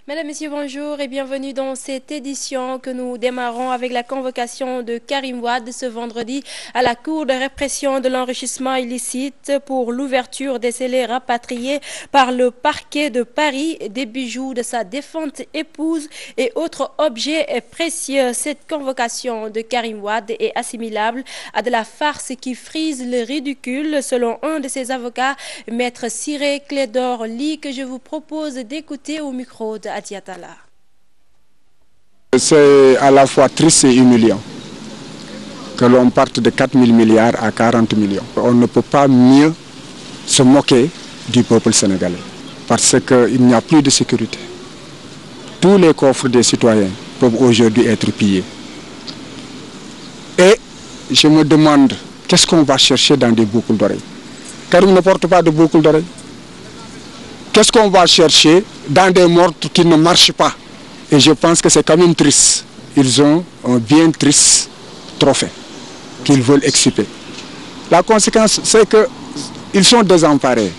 Mesdames, Messieurs, bonjour et bienvenue dans cette édition que nous démarrons avec la convocation de Karim Wade ce vendredi à la Cour de répression de l'enrichissement illicite pour l'ouverture des scellés rapatriés par le parquet de Paris, des bijoux de sa défunte épouse et autres objets précieux. Cette convocation de Karim Wade est assimilable à de la farce qui frise le ridicule, selon un de ses avocats, Maître Ciré Clédor Ly, que je vous propose d'écouter au micro de Adiatala. C'est à la fois triste et humiliant que l'on parte de 4 000 milliards à 40 millions. On ne peut pas mieux se moquer du peuple sénégalais parce qu'il n'y a plus de sécurité. Tous les coffres des citoyens peuvent aujourd'hui être pillés. Et je me demande, qu'est-ce qu'on va chercher dans des boucles d'oreilles? Karim ne porte pas de boucles d'oreilles. Qu'est-ce qu'on va chercher dans des morts qui ne marchent pas? Et je pense que c'est quand même triste. Ils ont un bien triste trophée qu'ils veulent exciper. La conséquence, c'est qu'ils sont désemparés.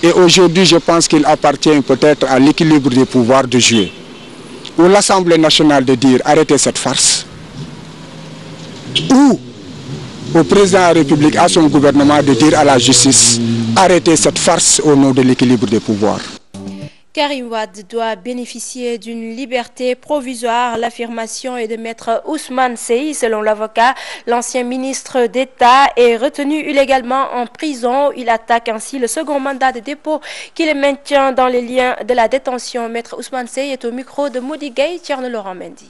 Et aujourd'hui, je pense qu'il appartient peut-être à l'équilibre des pouvoirs de jouer. Ou l'Assemblée nationale de dire arrêtez cette farce. Ou au président de la République, à son gouvernement de dire à la justice arrêtez cette farce au nom de l'équilibre des pouvoirs. Karim Wade doit bénéficier d'une liberté provisoire. L'affirmation est de maître Ousmane Seye. Selon l'avocat, l'ancien ministre d'État est retenu illégalement en prison. Il attaque ainsi le second mandat de dépôt qui le maintient dans les liens de la détention. Maître Ousmane Seye est au micro de Moudi Gueye, Thierno Laurent Mendy.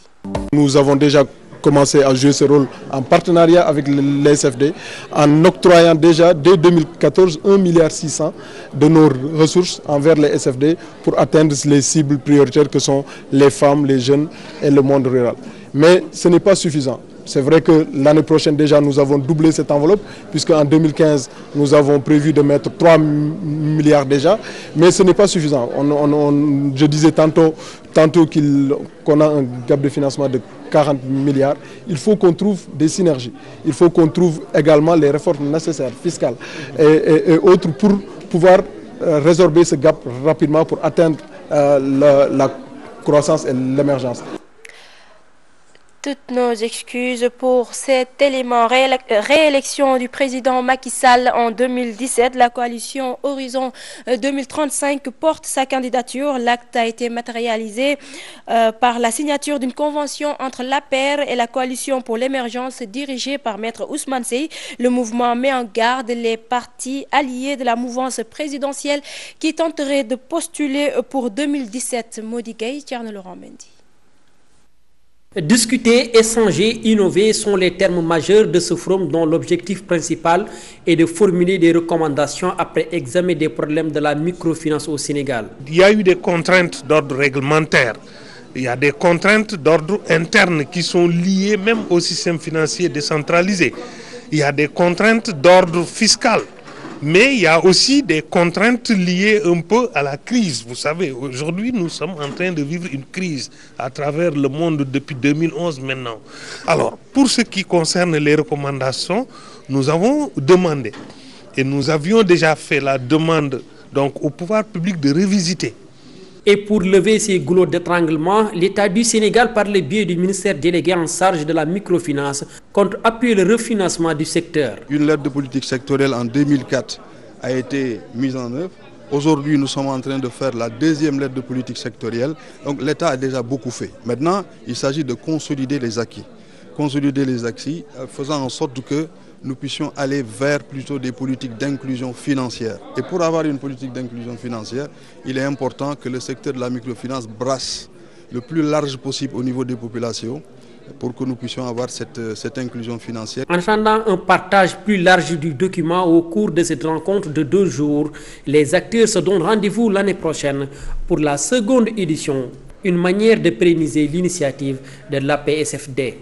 Nous avons déjà commencé à jouer ce rôle en partenariat avec les SFD, en octroyant déjà dès 2014 1,6 milliard de nos ressources envers les SFD pour atteindre les cibles prioritaires que sont les femmes, les jeunes et le monde rural. Mais ce n'est pas suffisant. C'est vrai que l'année prochaine déjà nous avons doublé cette enveloppe puisque en 2015 nous avons prévu de mettre 3 milliards déjà, mais ce n'est pas suffisant. Je disais tantôt qu'on a un gap de financement de 40 milliards. Il faut qu'on trouve des synergies. Il faut qu'on trouve également les réformes nécessaires, fiscales et autres pour pouvoir résorber ce gap rapidement pour atteindre la croissance et l'émergence. Toutes nos excuses pour cet élément. Réélection du président Macky Sall en 2017. La coalition Horizon 2035 porte sa candidature. L'acte a été matérialisé par la signature d'une convention entre l'APR et la coalition pour l'émergence dirigée par Maître Ousmane Seye. Le mouvement met en garde les partis alliés de la mouvance présidentielle qui tenteraient de postuler pour 2017. Moudi Gueye, Thierno Laurent Mendy. Discuter, échanger, innover sont les termes majeurs de ce forum dont l'objectif principal est de formuler des recommandations après examen des problèmes de la microfinance au Sénégal. Il y a eu des contraintes d'ordre réglementaire, il y a des contraintes d'ordre interne qui sont liées même au système financier décentralisé. Il y a des contraintes d'ordre fiscal. Mais il y a aussi des contraintes liées un peu à la crise. Vous savez, aujourd'hui, nous sommes en train de vivre une crise à travers le monde depuis 2011 maintenant. Alors, pour ce qui concerne les recommandations, nous avons demandé, et nous avions déjà fait la demande donc, au pouvoir public de revisiter. Et pour lever ces goulots d'étranglement, l'État du Sénégal, par le biais du ministère délégué en charge de la microfinance, compte appuyer le refinancement du secteur. Une lettre de politique sectorielle en 2004 a été mise en œuvre. Aujourd'hui, nous sommes en train de faire la deuxième lettre de politique sectorielle. Donc l'État a déjà beaucoup fait. Maintenant, il s'agit de consolider les acquis. Consolider les acquis, faisant en sorte que nous puissions aller vers plutôt des politiques d'inclusion financière. Et pour avoir une politique d'inclusion financière, il est important que le secteur de la microfinance brasse le plus large possible au niveau des populations pour que nous puissions avoir cette inclusion financière. En attendant un partage plus large du document au cours de cette rencontre de 2 jours, les acteurs se donnent rendez-vous l'année prochaine pour la seconde édition, une manière de pérenniser l'initiative de l'APSFD.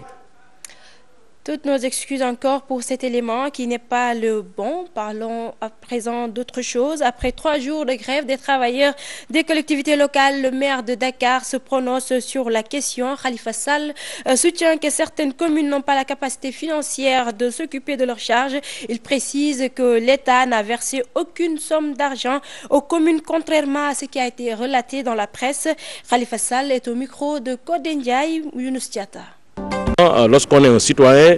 Toutes nos excuses encore pour cet élément qui n'est pas le bon. Parlons à présent d'autre chose. Après 3 jours de grève des travailleurs des collectivités locales, le maire de Dakar se prononce sur la question. Khalifa Sall soutient que certaines communes n'ont pas la capacité financière de s'occuper de leurs charges. Il précise que l'État n'a versé aucune somme d'argent aux communes, contrairement à ce qui a été relaté dans la presse. Khalifa Sall est au micro de Kodendiaï Younous Diatta. Lorsqu'on est un citoyen,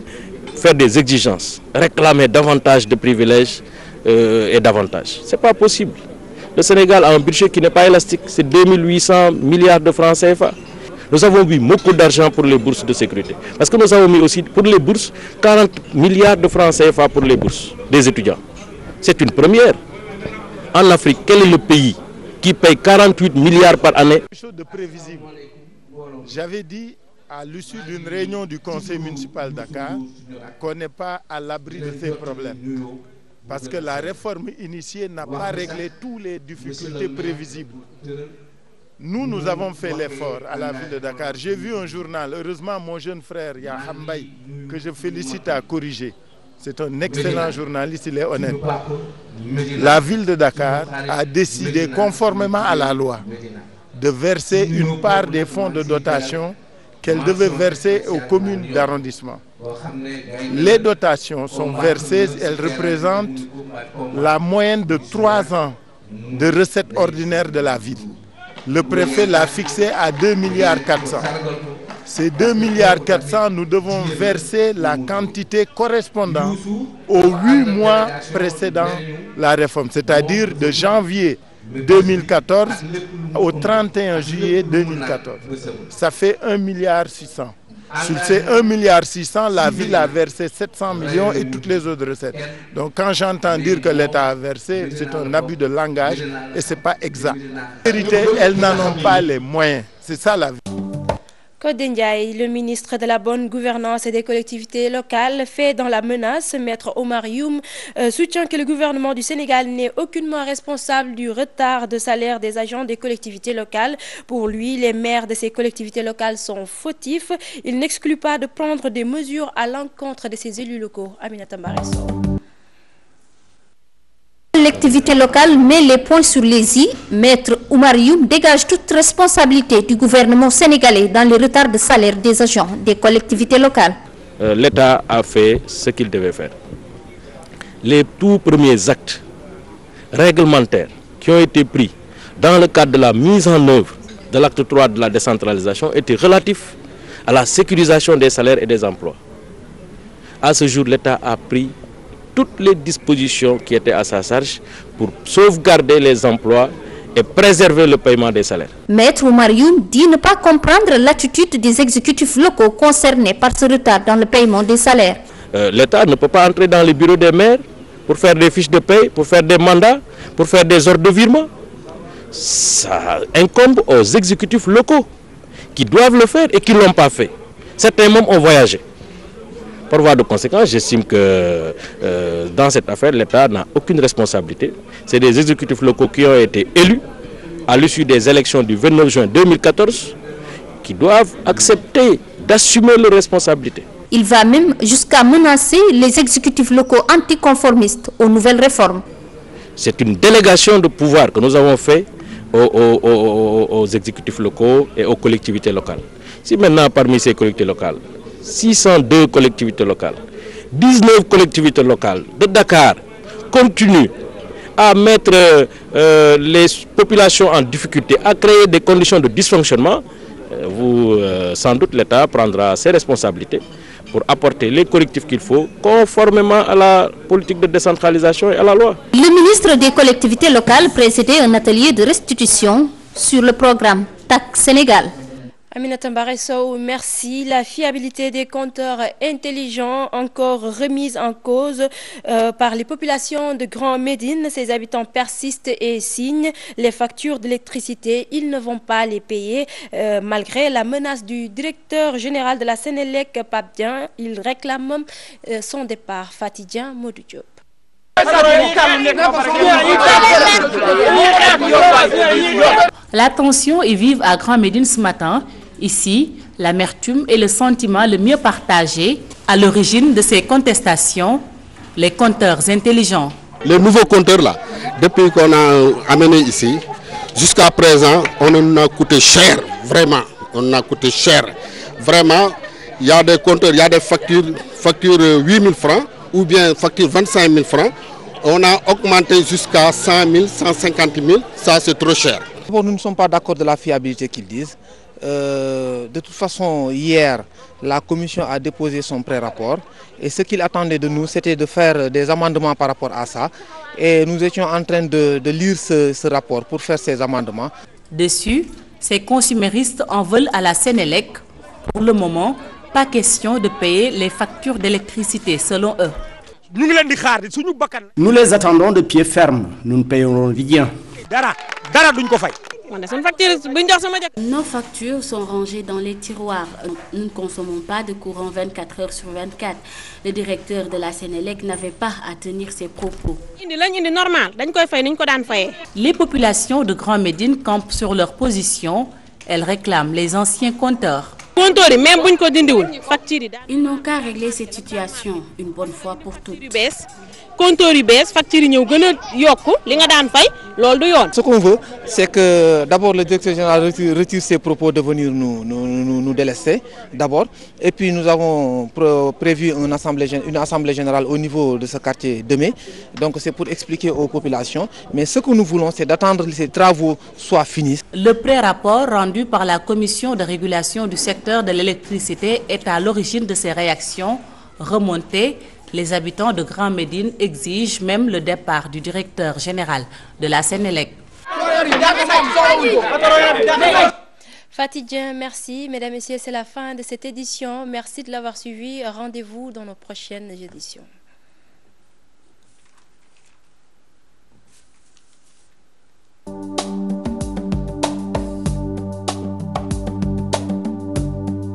faire des exigences, réclamer davantage de privilèges et davantage. Ce n'est pas possible. Le Sénégal a un budget qui n'est pas élastique, c'est 2800 milliards de francs CFA. Nous avons mis beaucoup d'argent pour les bourses de sécurité. Parce que nous avons mis aussi pour les bourses 40 milliards de francs CFA pour les bourses des étudiants. C'est une première. En Afrique, quel est le pays qui paye 48 milliards par année? Quelque chose de prévisible. J'avais dit à l'issue d'une réunion du conseil municipal Dakar qu'on n'est pas à l'abri de ces problèmes. Parce que la réforme initiée n'a pas réglé toutes les difficultés prévisibles. Nous avons fait l'effort à la ville de Dakar. J'ai vu un journal, heureusement mon jeune frère Yaham Mbaye, que je félicite, à corriger. C'est un excellent journaliste, il est honnête. La ville de Dakar a décidé, conformément à la loi, de verser une part des fonds de dotation qu'elle devait verser aux communes d'arrondissement. Les dotations sont versées, elles représentent la moyenne de 3 ans de recettes ordinaires de la ville. Le préfet l'a fixé à 2,4 milliards. Ces 2,4 milliards, nous devons verser la quantité correspondant aux 8 mois précédant la réforme, c'est-à-dire de janvier 2014 au 31 juillet 2014. Ça fait 1,6 milliard. Sur ces 1,6 milliard, la ville a versé 700 millions et toutes les autres recettes. Donc quand j'entends dire que l'État a versé, c'est un abus de langage et ce n'est pas exact. En vérité, elles n'en ont pas les moyens. C'est ça la vie. Kodendiaï, le ministre de la bonne gouvernance et des collectivités locales, fait dans la menace. Maître Omar Youm soutient que le gouvernement du Sénégal n'est aucunement responsable du retard de salaire des agents des collectivités locales. Pour lui, les maires de ces collectivités locales sont fautifs. Il n'exclut pas de prendre des mesures à l'encontre de ces élus locaux. Aminata Mbaresso. Collectivité locale met les points sur les i. Maître Oumar Youm dégage toute responsabilité du gouvernement sénégalais dans le retard de salaire des agents des collectivités locales. L'État a fait ce qu'il devait faire. Les tout premiers actes réglementaires qui ont été pris dans le cadre de la mise en œuvre de l'acte 3 de la décentralisation étaient relatifs à la sécurisation des salaires et des emplois. À ce jour, l'État a pris toutes les dispositions qui étaient à sa charge pour sauvegarder les emplois et préserver le paiement des salaires. Maître Oumar Youm dit ne pas comprendre l'attitude des exécutifs locaux concernés par ce retard dans le paiement des salaires. L'État ne peut pas entrer dans les bureaux des maires pour faire des fiches de paie, pour faire des mandats, pour faire des ordres de virement. Ça incombe aux exécutifs locaux qui doivent le faire et qui ne l'ont pas fait. Certains membres ont voyagé. Par voie de conséquence, j'estime que dans cette affaire, l'État n'a aucune responsabilité. C'est des exécutifs locaux qui ont été élus à l'issue des élections du 29 juin 2014 qui doivent accepter d'assumer leurs responsabilités. Il va même jusqu'à menacer les exécutifs locaux anticonformistes aux nouvelles réformes. C'est une délégation de pouvoir que nous avons fait aux exécutifs locaux et aux collectivités locales. Si maintenant, parmi ces collectivités locales, 602 collectivités locales, 19 collectivités locales de Dakar continuent à mettre les populations en difficulté, à créer des conditions de dysfonctionnement, sans doute l'État prendra ses responsabilités pour apporter les correctifs qu'il faut conformément à la politique de décentralisation et à la loi. Le ministre des collectivités locales présidait un atelier de restitution sur le programme TAC Sénégal. Aminata Mbaresso, merci. La fiabilité des compteurs intelligents encore remise en cause par les populations de Grand Médine. Ses habitants persistent et signent les factures d'électricité. Ils ne vont pas les payer malgré la menace du directeur général de la Sénélec, Pape Dieng. Ils réclament son départ. Fatidien Modou Diop. La tension est vive à Grand Médine ce matin. Ici, l'amertume est le sentiment le mieux partagé À l'origine de ces contestations, les compteurs intelligents. Les nouveaux compteurs là, depuis qu'on a amené ici, jusqu'à présent, on nous a coûté cher, vraiment. On a coûté cher. Vraiment, il y a des compteurs, il y a des factures 8 000 francs ou bien factures 25 000 francs. On a augmenté jusqu'à 100 000, 150 000, ça c'est trop cher. Nous ne sommes pas d'accord de la fiabilité qu'ils disent. De toute façon, hier, la commission a déposé son pré-rapport et ce qu'il attendait de nous, c'était de faire des amendements par rapport à ça. Et nous étions en train de lire ce rapport pour faire ces amendements. Dessus, ces consuméristes en veulent à la Sénélec. Pour le moment, pas question de payer les factures d'électricité selon eux. Nous les attendons de pied ferme. Nous ne payerons rien. Nos factures sont rangées dans les tiroirs. Nous ne consommons pas de courant 24 heures sur 24. Le directeur de la Sénélec n'avait pas à tenir ses propos. Les populations de Grand Médine campent sur leur position. Elles réclament les anciens compteurs. Ils n'ont qu'à régler cette situation une bonne fois pour toutes. Ce qu'on veut, c'est que d'abord le directeur général retire ses propos de venir nous délester, d'abord. Et puis nous avons prévu une assemblée générale au niveau de ce quartier demain. Donc c'est pour expliquer aux populations. Mais ce que nous voulons, c'est d'attendre que ces travaux soient finis. Le pré-rapport rendu par la commission de régulation du secteur de l'électricité est à l'origine de ces réactions remontées. Les habitants de Grand Médine exigent même le départ du directeur général de la Sénélec. Fatidien, merci. Mesdames et messieurs, c'est la fin de cette édition. Merci de l'avoir suivi. Rendez-vous dans nos prochaines éditions.